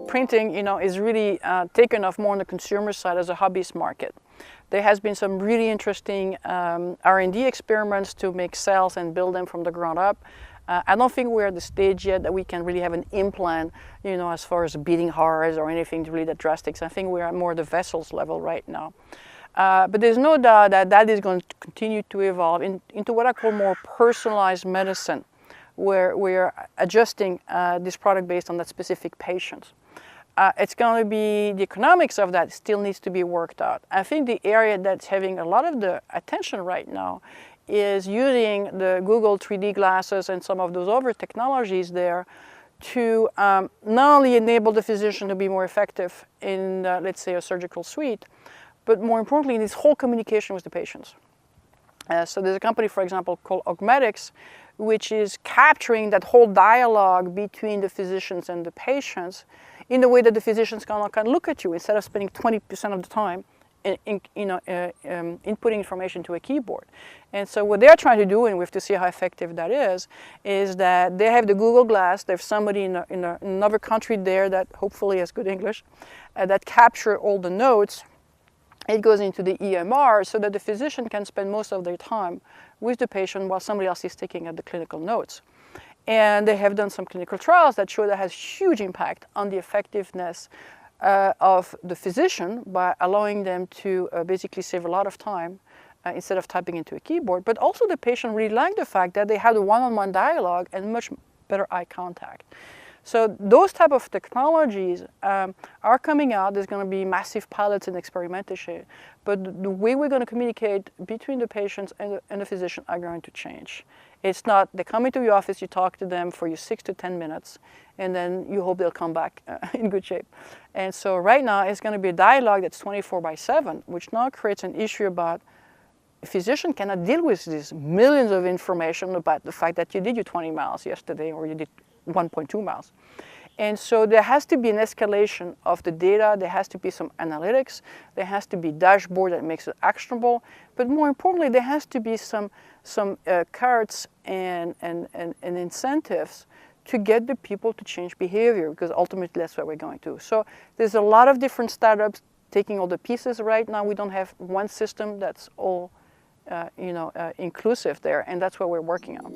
Printing, is really taken off more on the consumer side as a hobbyist market. There has been some really interesting R&D experiments to make cells and build them from the ground up. I don't think we're at the stage yet that we can really have an implant, as far as beating hearts or anything really that drastic. So I think we're at more the vessels level right now. But there's no doubt that that is going to continue to evolve into what I call more personalized medicine, where we're adjusting this product based on that specific patient. It's going to be, the economics of that still needs to be worked out. I think the area that's having a lot of the attention right now is using the Google 3D glasses and some of those other technologies there to not only enable the physician to be more effective in, let's say, a surgical suite, but more importantly, in this whole communication with the patients. So there's a company, for example, called Augmented, which is capturing that whole dialogue between the physicians and the patients in the way that the physicians can look at you instead of spending 20% of the time inputting information to a keyboard. And so what they're trying to do, and we have to see how effective that is that they have the Google Glass, there's somebody in another country there that hopefully has good English, that capture all the notes. It goes into the EMR so that the physician can spend most of their time with the patient while somebody else is taking the clinical notes. And they have done some clinical trials that show that has huge impact on the effectiveness of the physician by allowing them to basically save a lot of time instead of typing into a keyboard. But also the patient really liked the fact that they had a one-on-one dialogue and much better eye contact. So those type of technologies are coming out. There's going to be massive pilots and experimentation, but the way we're going to communicate between the patients and the physician are going to change. It's not, they come into your office, you talk to them for your 6 to 10 minutes, and then you hope they'll come back in good shape. And so right now it's going to be a dialogue that's 24/7, which now creates an issue about a physician cannot deal with these millions of information about the fact that you did your 20 miles yesterday or you did 1.2 miles. And so there has to be an escalation of the data, there has to be some analytics, there has to be dashboard that makes it actionable, but more importantly, there has to be some carrots and incentives to get the people to change behavior, because ultimately that's what we're going to. So there's a lot of different startups taking all the pieces right now. We don't have one system that's all inclusive there, and that's what we're working on.